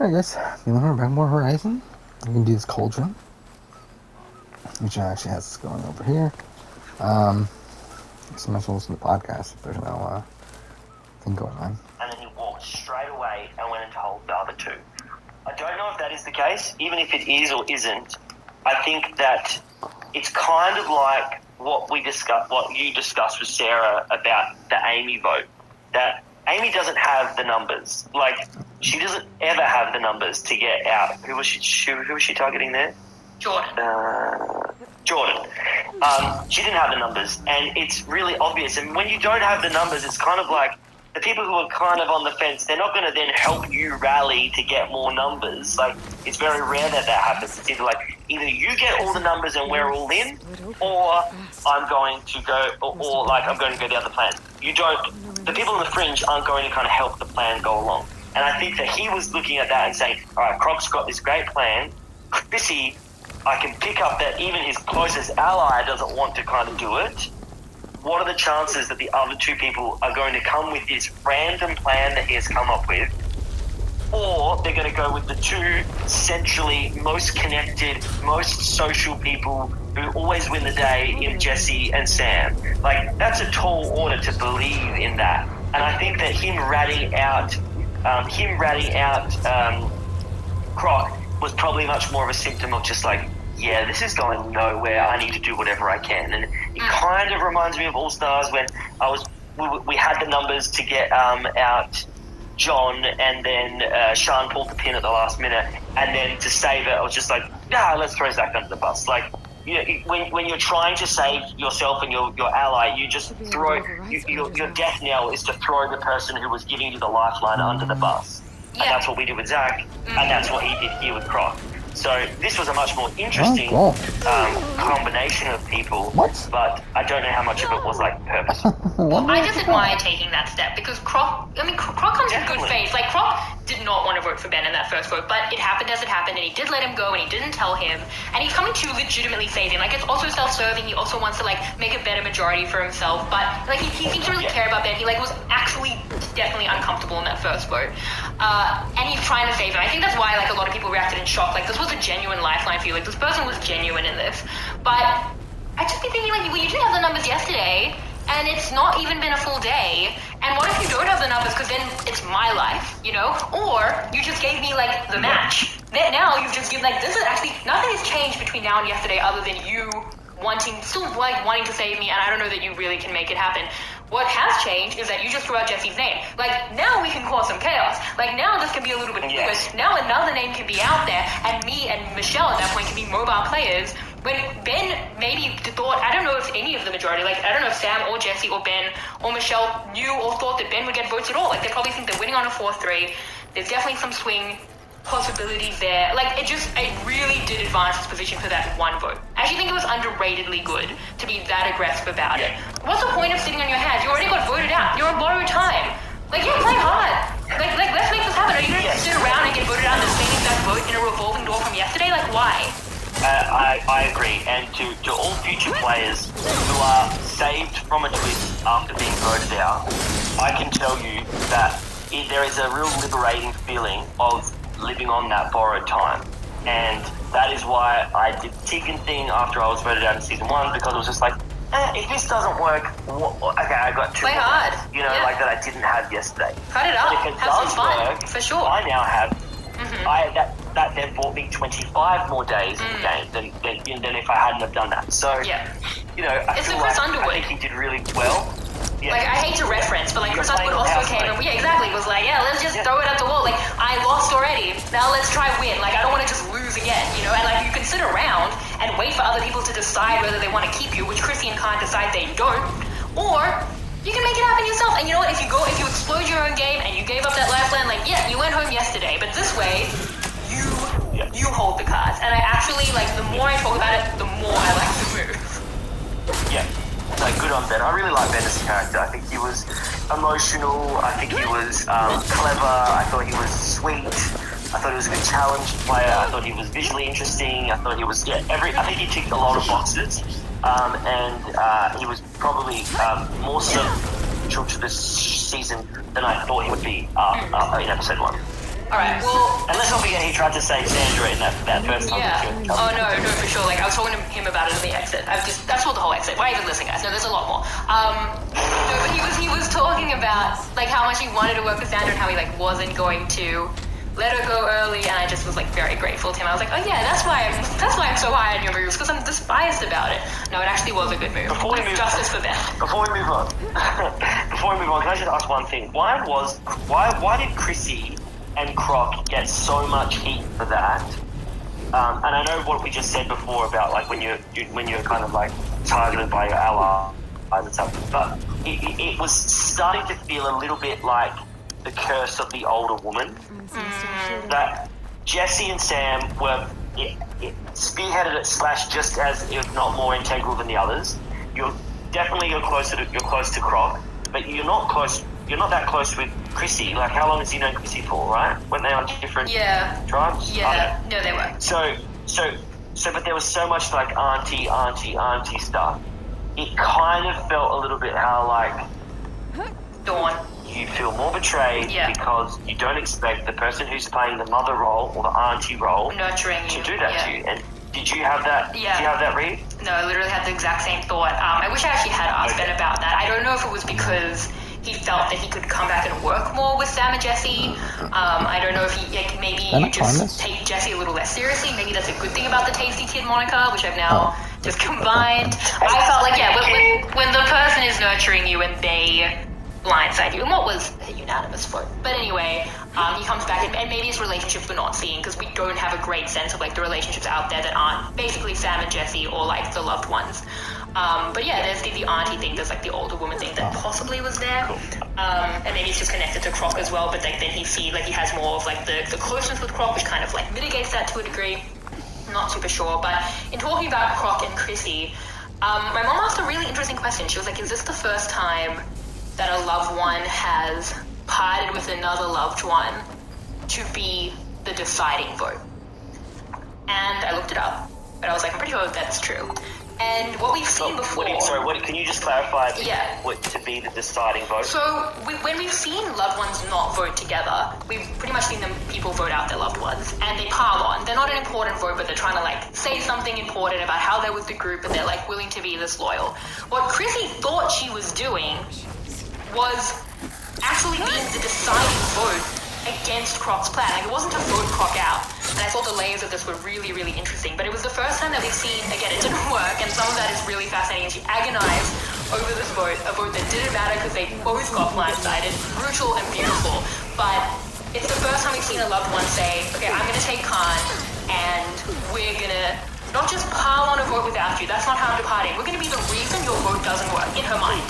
I guess if you want to back more Horizon, you can do this Cauldron, which actually has this going over here. So much listen to the podcast if there's no thing going on. And then he walked straight away and went and told the other two. I don't know if that is the case. Even if it is or isn't, I think that it's kind of like what you discussed with Sarah about the Amy vote. That Amy doesn't have the numbers. Like, she doesn't ever have the numbers to get out. Who was she targeting there? Jordan. Jordan. She didn't have the numbers, and it's really obvious. And when you don't have the numbers, it's kind of like the people who are kind of on the fence, they're not going to then help you rally to get more numbers. Like, it's very rare that happens. It's either you get all the numbers and we're all in, or I'm going to go, or I'm going to go the other plan. The people on the fringe aren't going to kind of help the plan go along. And I think that he was looking at that and saying, all right, Croc's got this great plan. Chrissy, I can pick up that even his closest ally doesn't want to kind of do it. What are the chances that the other two people are going to come with this random plan that he has come up with, or they're going to go with the two centrally most connected, most social people who always win the day in Jesse and Sam? Like, that's a tall order to believe in that. And I think that him ratting out Croc was probably much more of a symptom of just like, yeah, this is going nowhere. I need to do whatever I can. And it kind of reminds me of All Stars when we had the numbers to get out John, and then Sean pulled the pin at the last minute, and then to save it, I was just like, let's throw Zach under the bus. Like, you know, when you're trying to save yourself and your ally, you just throw your death knell is to throw the person who was giving you the lifeline under the bus. Yeah. And that's what we did with Zach, and that's what he did here with Croc. So this was a much more interesting combination of people, but I don't know how much of it was like purposeful. I just admire taking that step because Croc comes in good faith. Like, Croc did not want to vote for Ben in that first vote, but it happened as it happened, and he did let him go, and he didn't tell him, and he's coming to legitimately save him. Like, it's also self-serving. He also wants to make a better majority for himself, but like he seems to really care about Ben. He was actually definitely uncomfortable in that first vote, and he's trying to save him. I think that's why a lot of people reacted in shock. Like, this was a genuine lifeline for you. Like, this person was genuine in this. But I just be thinking, well, you didn't have the numbers yesterday, and it's not even been a full day. And what if you don't have the numbers? Because then it's my life, you know? Or you just gave me the match. Then now you've just given this is actually nothing has changed between now and yesterday other than you wanting to save me, and I don't know that you really can make it happen. What has changed is that you just threw out Jesse's name. Now we can cause some chaos. Now this can be a little bit fluid. Now another name can be out there, and me and Michelle at that point can be mobile players. When Ben maybe thought, I don't know if any of the majority, I don't know if Sam or Jesse or Ben or Michelle knew or thought that Ben would get votes at all. They probably think they're winning on a 4-3. There's definitely some swing possibilities there. It really did advance his position for that one vote. I actually think it was underratedly good to be that aggressive about it. What's the point of sitting on your hands? You already got voted out. You're on borrowed time. Play hard. Let's make this happen. Are you going to sit around and get voted out in the same exact vote in a revolving door from yesterday? Why? I agree. And to all future players who are saved from a twist after being voted out, I can tell you that there is a real liberating feeling of living on that borrowed time. And that is why I did the Tegan thing after I was voted out in season 1, because it was just if this doesn't work, okay, I got 2 play hard. that I didn't have yesterday. Cut it up. But if it have does some fun, work, for sure. I now have that then bought me 25 more days in the game than if I hadn't have done that. So I it's feel the Chris Underwood. I think he did really well. Yeah. I hate to reference, but Chris Underwood also came and was let's just throw it at the wall. I lost already. Now let's try win. I don't want to just lose again, And you can sit around and wait for other people to decide whether they want to keep you, which Chrissy and Khan decide they don't, or you can make it happen yourself. And you know what? If you explode your own game and you gave up that lifeline, you went home yesterday, but this way, you hold the cards. And I actually the more I talk about it, the more I like the move. Yeah. So good on Ben. I really like Ben as a character. I think he was emotional. I think he was clever. I thought he was sweet. I thought he was a good challenge player. I thought he was visually interesting. I thought he was I think he ticked a lot of boxes. And he was probably more central to this season than I thought he would be in episode 1. Alright, well... And let's not forget he tried to save Sandra in that first time. Yeah. Oh, no, for sure. Like, I was talking to him about it in the exit. That's all the whole exit. Why even listen, guys? No, there's a lot more. No, but he was talking about, like, how much he wanted to work with Sandra and how he, like, wasn't going to let her go early, and I just was, like, very grateful to him. I was like, oh, yeah, that's why I'm so high on your moves, because I'm despised about it. No, it actually was a good move. Justice for Ben. Before we move on, can I just ask one thing? Why did Chrissy and Croc get so much heat for that? And I know what we just said before about like when you're kind of like targeted by your allies and stuff, but it was starting to feel a little bit like the curse of the older woman. That Jesse and Sam were spearheaded it / just as, if not more integral than the others. You're close to Croc, but you're not that close with Chrissy. Like, how long has he known Chrissy for, right? Weren't they on different tribes? Yeah, no, they were. So, but there was so much like auntie stuff. It kind of felt a little bit how like Dawn. You feel more betrayed because you don't expect the person who's playing the mother role or the auntie role nurturing to you. do that to you. And did you have that? Yeah. Did you have that read? No, I literally had the exact same thought. I wish I actually had asked Ben about that. I don't know if it was because he felt that he could come back and work more with Sam and Jesse. I don't know if he maybe you just take Jesse a little less seriously. Maybe that's a good thing about the Tasty Kid moniker, which I've now just combined. I felt like when the person is nurturing you and they blindside you, and what was a unanimous vote. But anyway, he comes back and maybe it's relationships we're not seeing because we don't have a great sense of like the relationships out there that aren't basically Sam and Jesse or like the loved ones. But yeah, there's the auntie thing, there's like the older woman thing that possibly was there. And maybe it's just connected to Croc as well, but like then he has more of like the closeness with Croc, which kind of like mitigates that to a degree. I'm not super sure. But in talking about Croc and Chrissy, my mom asked a really interesting question. She was like, is this the first time that a loved one has parted with another loved one to be the deciding vote? And I looked it up, but I was like, I'm pretty sure that's true. And what we've seen before... Can you just clarify what to be the deciding vote? So, when we've seen loved ones not vote together, we've pretty much seen people vote out their loved ones, and they pile on. They're not an important vote, but they're trying to, like, say something important about how they're with the group, and they're, like, willing to be this loyal. What Chrissy thought she was doing was actually being the deciding vote against Croc's plan. Like, it wasn't to vote Croc out. And I thought the layers of this were really, really interesting. But it was the first time that we've seen, again, it didn't work, and some of that is really fascinating. And she agonized over this vote, a vote that didn't matter because they both got blindsided. Brutal and beautiful. But it's the first time we've seen a loved one say, okay, I'm going to take Khan, and we're going to not just pile on a vote without you. That's not how I'm departing. We're going to be the reason your vote doesn't work, in her mind.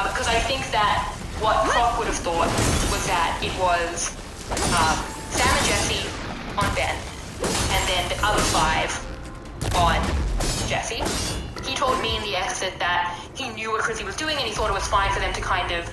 Because I think that what Croc would have thought was that it was Sam and Jesse on Ben, and then the other 5 on Jesse. He told me in the exit that he knew what Chrissy was doing and he thought it was fine for them to kind of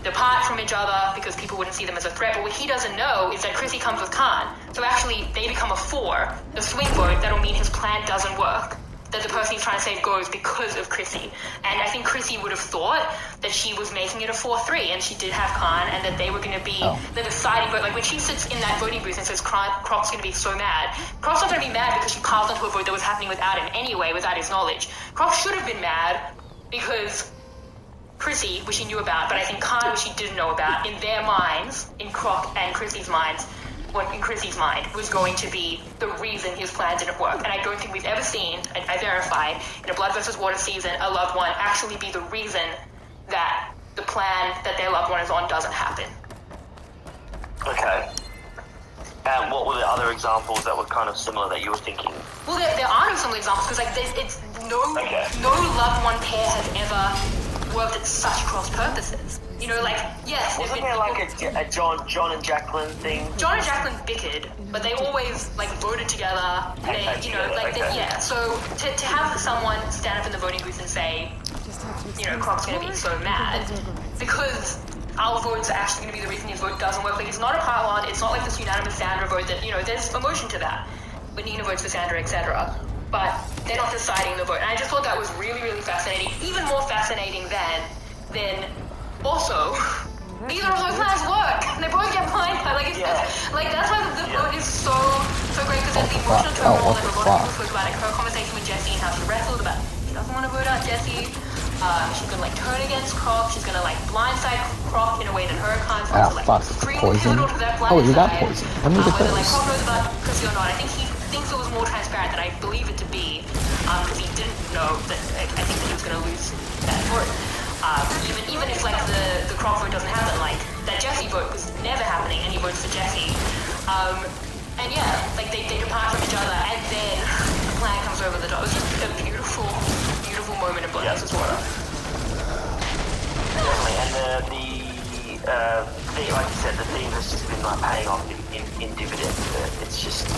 depart from each other because people wouldn't see them as a threat. But what he doesn't know is that Chrissy comes with Khan. So actually, they become a 4, the swing vote. That'll mean his plan doesn't work. That the person he's trying to save goes because of Chrissy. And I think Chrissy would have thought that she was making it a 4-3, and she did have Khan, and that they were going to be the deciding vote. Like, when she sits in that voting booth and says Croc's going to be so mad, Croc's not going to be mad because she piled into a vote that was happening without him anyway, without his knowledge. Croc should have been mad because Chrissy, which he knew about, but I think Khan, which he didn't know about, in their minds, in Croc and Chrissy's minds, what in Chrissy's mind was going to be the reason his plan didn't work. And I don't think we've ever seen, I verified, in a Blood vs. Water season, a loved one actually be the reason that the plan that their loved one is on doesn't happen. Okay. And what were the other examples that were kind of similar that you were thinking? Well, there are no similar examples because like no loved one pair has ever worked at such cross purposes. You know, like, yes. Wasn't there like a John and Jacqueline thing? John and Jacqueline bickered, but they always like voted together. So to have someone stand up in the voting booth and say, you know, Croc's going to be so mad because our votes are actually going to be the reason his vote doesn't work. Like, it's not a pile on. It's not like this unanimous Sandra vote that, you know, there's emotion to that. When Nina votes for Sandra, etc. But they're not deciding the vote. And I just thought that was really, really fascinating. Even more fascinating than also neither of my plans work. They both get blindsided. Like, like that's why the book is so great because there's the emotional turmoil that Roboto spoke about. Like her conversation with Jesse and how she wrestled about she doesn't want to vote out Jesse. She's gonna like turn against Croc. She's gonna like blindside Croc in a way that her can't. Ah, so, like, fuck, poison. Oh, you got poison. Let me get whether like those. Croc knows about Chrissy or not, I think he thinks it was more transparent than I believe it to be. Because he didn't know that I think that he was gonna lose that vote. Even if like the Croc vote doesn't happen, like that Jesse vote was never happening, and he votes for Jesse. And yeah, like they depart from each other, and then the plan comes over the top. It was just a beautiful moment in Blood as well. Definitely, and the like you said, the theme has just been like paying off in dividends. It's just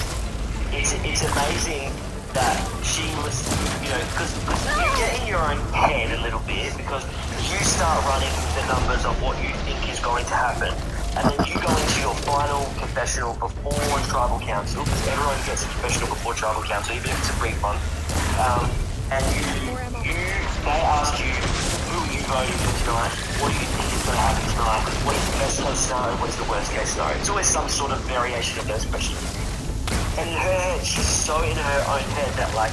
it's amazing that she was, you know, because you get in your own head a little bit because you start running the numbers of what you think is going to happen, and then you go into your final confessional before tribal council, because everyone gets a confessional before tribal council, even if it's a brief one, and they ask you, who are you voting for tonight? What do you think is going to happen tonight? What is the best case scenario? What is the worst case scenario? It's always some sort of variation of those questions. And in her head, she's so in her own head that like,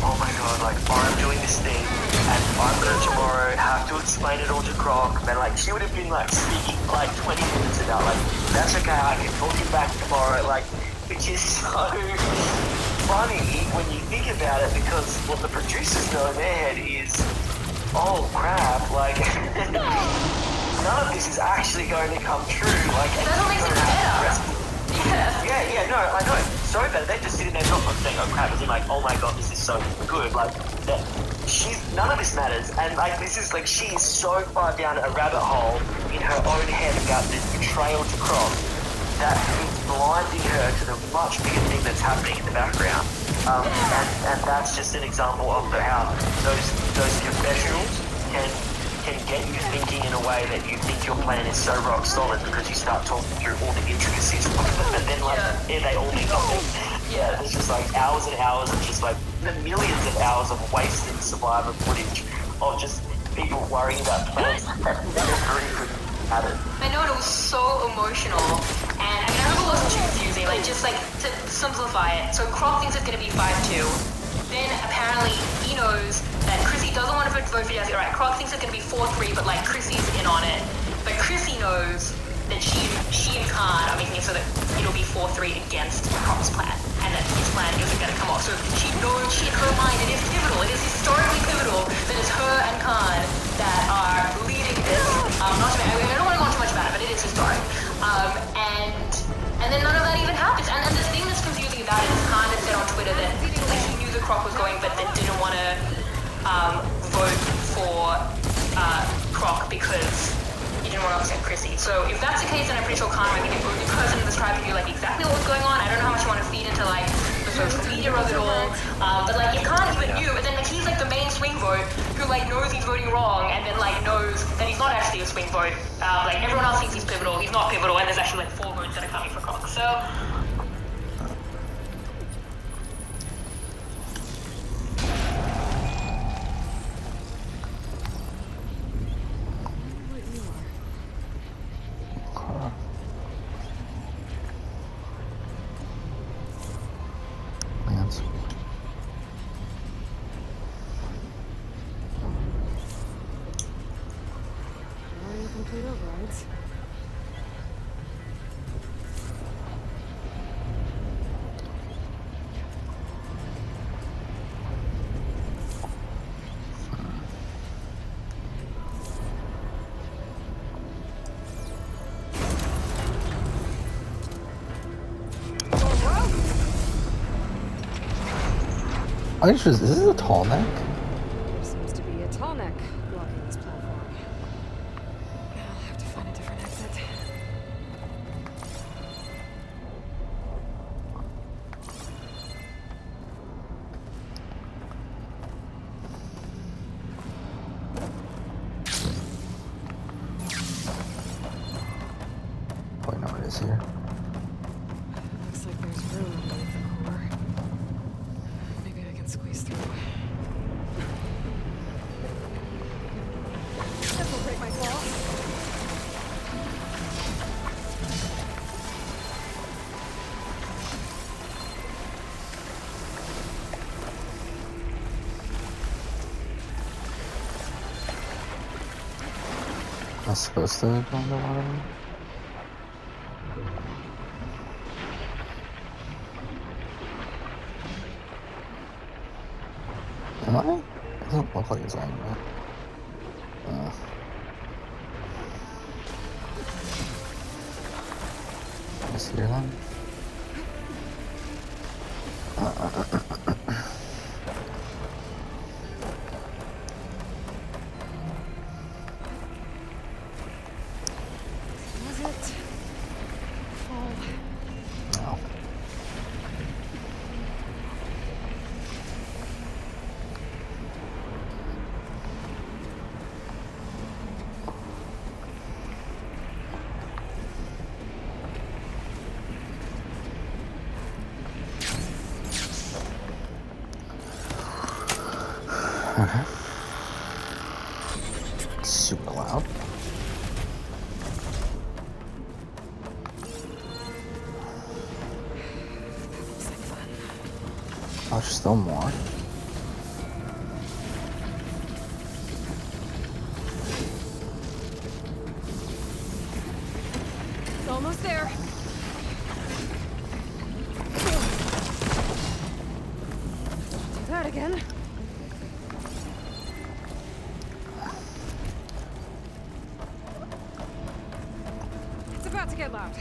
oh my god, like I'm doing this thing and I'm gonna tomorrow have to explain it all to Croc. And like she would have been like speaking for like 20 minutes about like, that's okay, I can talk you back tomorrow, like, which is so funny when you think about it, because what the producers know in their head is, oh crap, like none of this is actually going to come true. Like, and That makes it better. Yeah, no, I know. So bad. They're just sitting there not saying, oh crap, as in like, oh my god, this is so good. Like, that none of this matters. And like, this is like, she is so far down a rabbit hole in her own head about this betrayal to Croc that it's blinding her to the much bigger thing that's happening in the background. And that's just an example of how those confessionals can get you thinking in a way that you think your plan is so rock solid because you start talking through all the intricacies of them, and then like they all mean nothing. Yeah, there's just like hours and hours of just like the millions of hours of wasted survivor footage of just people worrying about plans that never even mattered. I know, it was so emotional, and I mean, I hope it wasn't too confusing. Like, just like to simplify it. So Croc thinks it's gonna be 5-2. Then apparently he knows that Chrissy doesn't want to vote for Jesse. Alright, Croc thinks it's gonna be 4-3, but like Chrissy's in on it. But Chrissy knows that she and Khan are making it so that it'll be 4-3 against Croc's plan, and that his plan isn't gonna come off. So she knows, in her mind, it is pivotal. It is historically pivotal that it's her and Khan that are leading this. I don't want to go on too much about it, but it is historic. And then none of that even happens. And the thing that's confusing about it is Khan had said on Twitter that like he knew the Croc was going, but then didn't want to vote for Croc because he didn't want to upset Chrissy. So if that's the case, then I'm pretty sure Khan might be the only person in this tribe who knew like exactly what was going on. I don't know how much you want to feed into like the social media of it all, but like if Khan even knew, but then like he's like the main swing vote who like knows he's voting wrong, and then like knows that he's not actually a swing vote. Like everyone else thinks he's pivotal, he's not pivotal, and there's actually like 4 votes that are coming for Croc. So. Complete overrides. Is this a tall neck? There seems to be a tall neck blocking this platform. I'll have to find a different exit. Oh, no, it is here. Looks like there's room underneath the core. Maybe I can squeeze through. I supposed to go underwater? Am I? It doesn't look like it's on me. Is here then? Was it? Oh. No. Okay. Super loud. Looks like fun. Oh, there's still more. It's almost there. Do that again. It's about to get loud.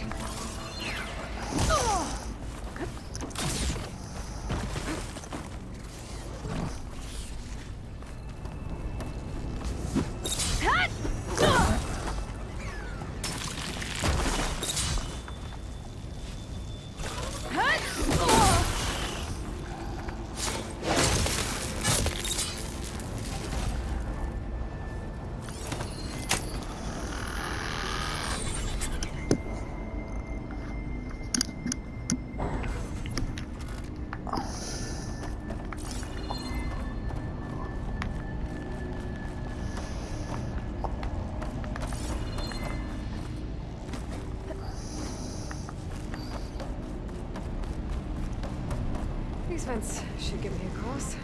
These vents should get me across.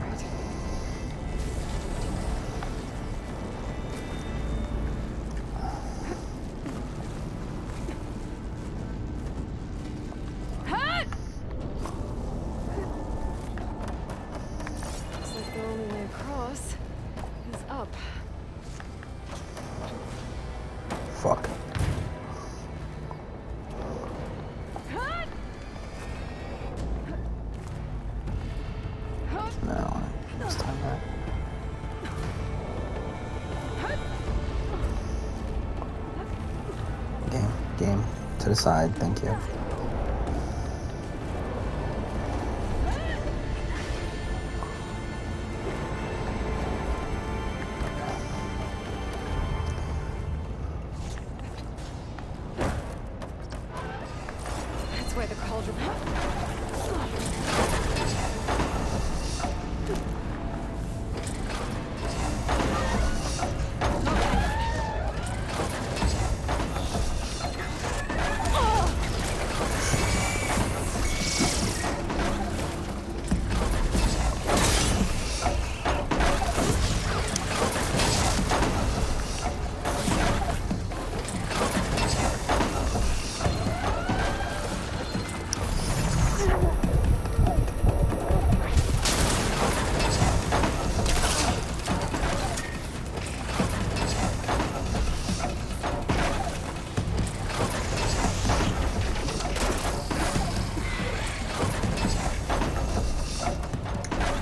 Right. Looks like the only way across is up. Fuck. No, it's time back. Game. To the side, thank you. That's where the cauldron.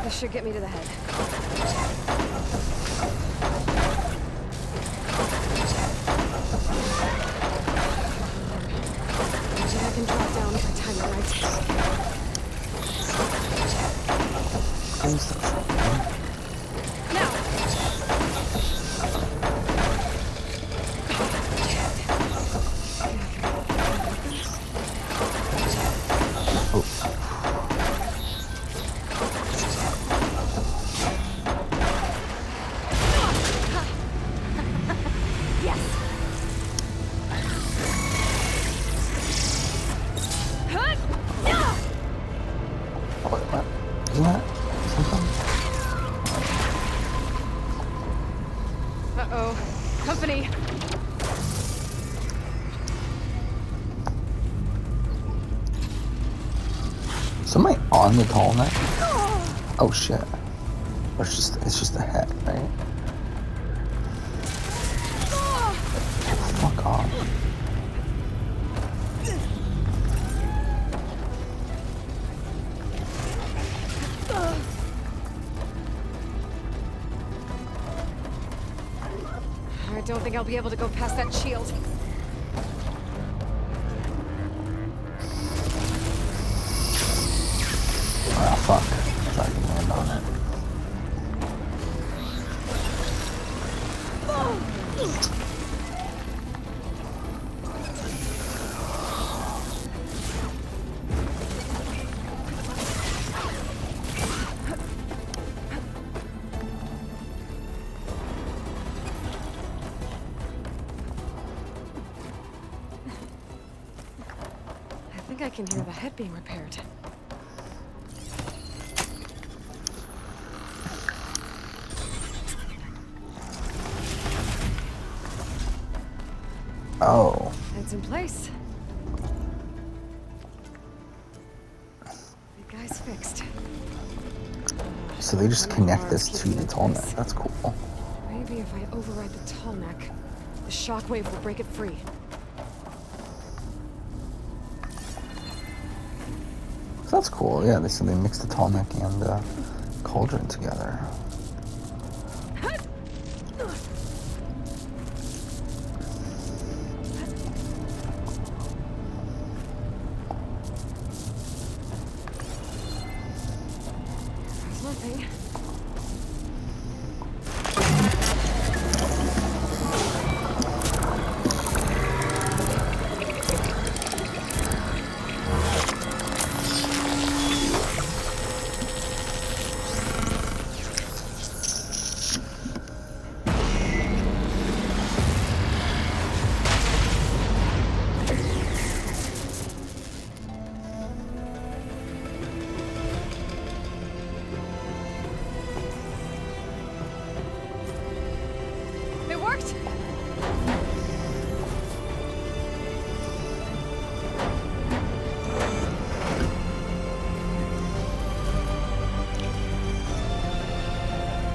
This should get me to the head. Maybe I can drop down if I time it right. Now! What? Isn't that something? So am I on the tall neck? Oh shit. Or it's just a head, right? Fuck off. I don't think I'll be able to go past that shield. Ah, fuck. I thought I could land on it. I think I can hear the head being repaired. Oh. It's in place. The guy's fixed. So they just One connect arm this to keeping the in tall neck. place. That's cool. Maybe if I override the tall neck, the shockwave will break it free. So that's cool. Yeah, so they mix the tall neck and Cauldron together. There's one thing. It worked!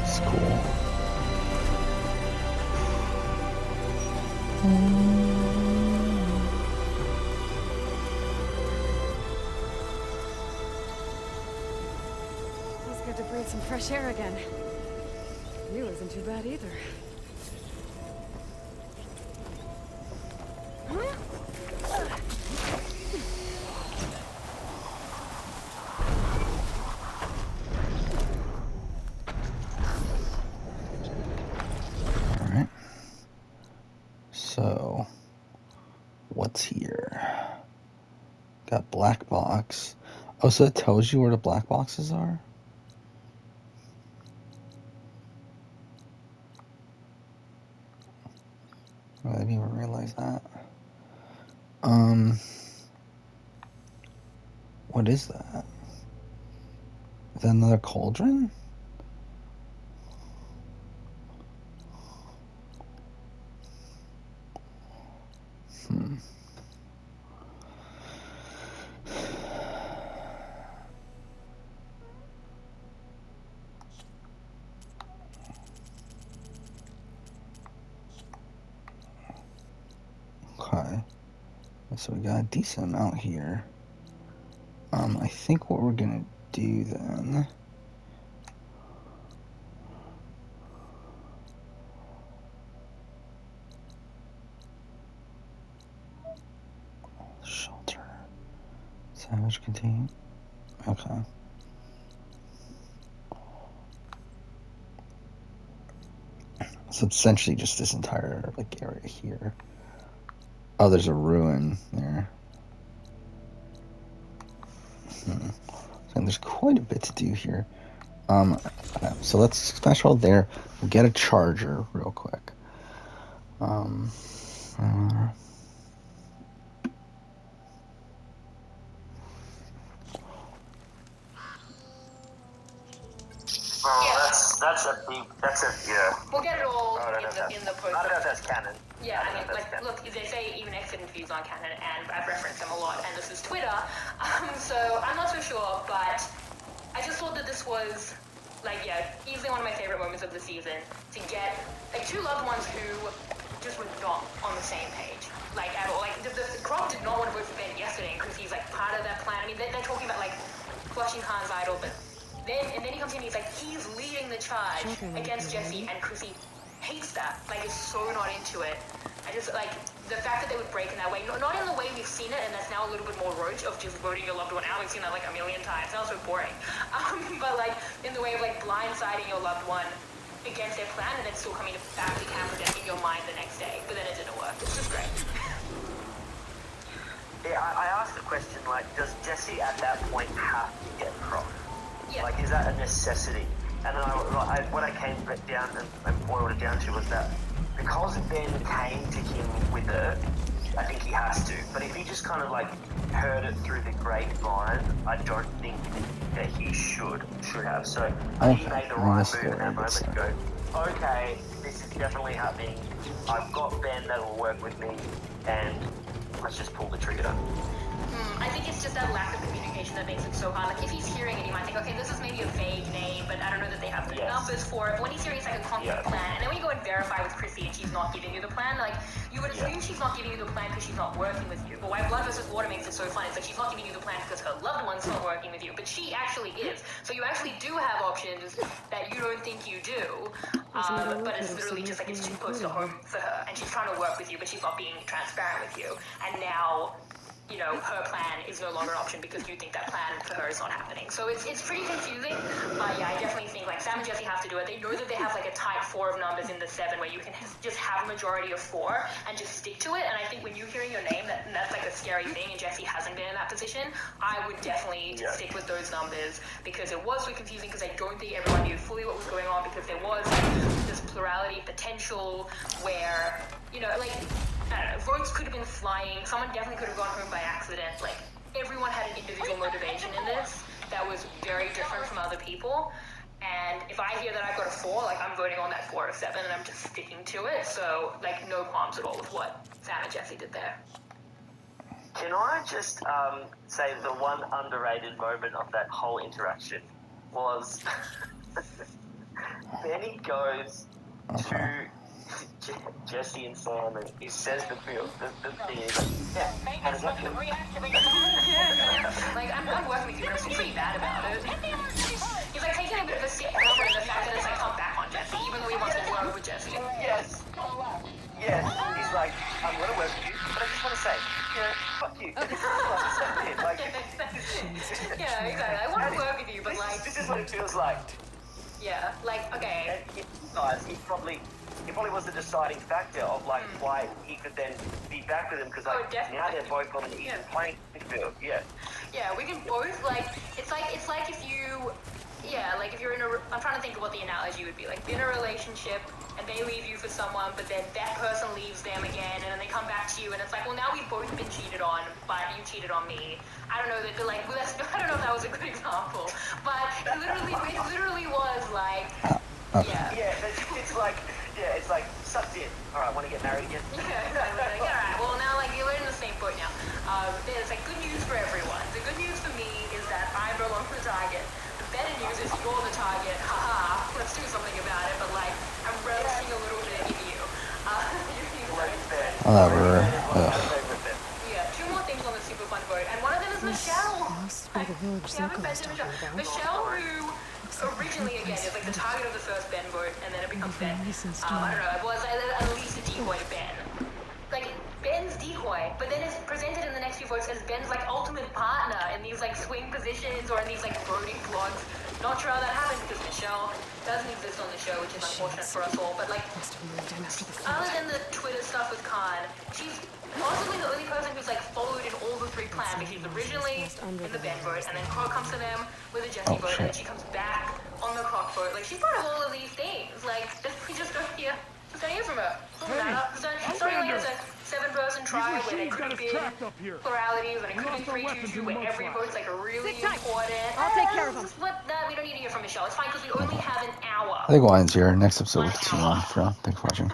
It's cool. Feels good to breathe some fresh air again. You isn't too bad either. Alright. So, what's here? Got black box. Oh, so it tells you where the black boxes are? Oh, I didn't even realize that. What is that? Is that another cauldron? Okay. So we got a decent amount here. I think what we're gonna do then. Shelter. Savage contain. Okay. So it's essentially just this entire like area here. Oh, there's a ruin there. And there's quite a bit to do here. So let's smash all there. We'll get a charger real quick. Oh, that's a yeah. We'll get it all I don't know if in the post. I don't know if that's canon. Yeah, I mean, like, look, they say even exit interviews on canon, and I've referenced them a lot, and this is Twitter. So I'm not so sure, but I just thought that this was, like, yeah, easily one of my favorite moments of the season, to get, like, two loved ones who just were not on the same page, like, at all. Like, the Croc did not want to vote for Ben yesterday because he's, like, part of that plan. I mean, they're talking about, like, flushing Khan's idol, but then he comes in and he's like, he's leading the charge against Jesse, and Chrissy hates that, like, is so not into it. I just, like, the fact that they would break in that way, not in the way we've seen it, and that's now a little bit more roach of just voting your loved one out. We've seen that, like, a million times. That was so boring. But, like, in the way of, like, blindsiding your loved one against their plan and then still coming back to camera deck in your mind the next day. But then it didn't work. It's just great. Yeah, I asked the question, like, does Jesse at that point have to get Croc? Yeah. Like, is that a necessity? And then what I came down and boiled it down to was that because Ben came to him with it, I think he has to. But if he just kind of like heard it through the grapevine, I don't think that he should have. So he made the right move in that moment to go, okay, this is definitely happening. I've got Ben that will work with me, and let's just pull the trigger. I think it's just that lack of communication that makes it so hard. Like, if he's hearing it, he might think, okay, this is maybe a vague name, but I don't know that they have the numbers for it. But when he's hearing it's like a concrete plan, and then when you go and verify with Chrissy and she's not giving you the plan, like, you would assume she's not giving you the plan because she's not working with you. But why Blood vs. Water makes it so fun, it's like she's not giving you the plan because her loved one's not working with you, but she actually is. So you actually do have options that you don't think you do, but it's literally just like it's too close to home for her, and she's trying to work with you, but she's not being transparent with you. And now, you know, her plan is no longer an option because you think that plan for her is not happening. So it's pretty confusing, but yeah, I definitely think, like, Sam and Jesse have to do it. They know that they have, like, a tight 4 of numbers in the 7 where you can just have a majority of 4 and just stick to it. And I think when you're hearing your name, that's like a scary thing, and Jesse hasn't been in that position, I would definitely stick with those numbers, because it was so confusing, because I don't think everyone knew fully what was going on, because there was, like, this plurality potential where, you know, like, I don't know, votes could have been flying, someone definitely could have gone home by accident. Like, everyone had an individual motivation in this that was very different from other people. And if I hear that I've got a 4, like, I'm voting on that 4 or 7 and I'm just sticking to it. So, like, no qualms at all with what Sam and Jesse did there. Can I just say the one underrated moment of that whole interaction was Benny goes to Jesse and Sam, and he says the thing is like, yeah, how does that feel? Like, I'm working with you, but I'm still pretty bad about it. He's like taking a bit of a sick number in the fact that it's like come back on Jesse, even though he wants to work with Jesse. Yes. He's like, I'm gonna work with you, but I just want to say, you know, fuck you. Like, yeah, exactly. I want to work with you, but like, this is what it feels like. Yeah, like, okay. Guys, he probably was the deciding factor of, like, why he could then be back with him, because, like, now they're both on an even playing field. Yeah, we can both, like, it's like if you, like, if you're in a, I'm trying to think of what the analogy would be, like, in a relationship, and they leave you for someone, but then that person leaves them again, and then they come back to you, and it's like, well, now we've both been cheated on, but you cheated on me. I don't know that, like, I don't know if that was a good example, but it literally was like, it's like, sucked in. All right, want to get married again? Yeah, exactly. Like, all right, well, now, like, we're in the same boat now. There's, like, good news for everyone. The good news for me is that I belong to the target. The better news is you're the target. Haha, let's do something about it, but, like, I'm relishing a little bit in you. Yeah, 2 more things on the super fun vote, and one of them is Michelle. Michelle, who originally, again, is like the target of the first Ben vote, and then it becomes Ben. I don't know, it was at least a decoy to Ben. Like, Ben's decoy, but then it's presented in the next few votes as Ben's, like, ultimate partner in these, like, swing positions or in these, like, voting vlogs. Not sure how that happened, because Michelle doesn't exist on the show, which is unfortunate for us all, but, like, other than the Twitter stuff with Khan, she's possibly the only person who's, like, followed in all the 3 plans, because she's originally in the Ben vote, and then Croc comes to them with a Jesse vote, and then she comes back on the Croc vote. Like, she's part of all of these things. Like, we just don't hear from her. Starting like as a 7-person try where there could have been pluralities, and it could have been 3-2-2 where every vote's like really important. I'll take care of them. We don't need to hear from Michelle. It's fine because we only have an hour. I think we'll end here. Next episode we'll continue on. For now, thanks for watching.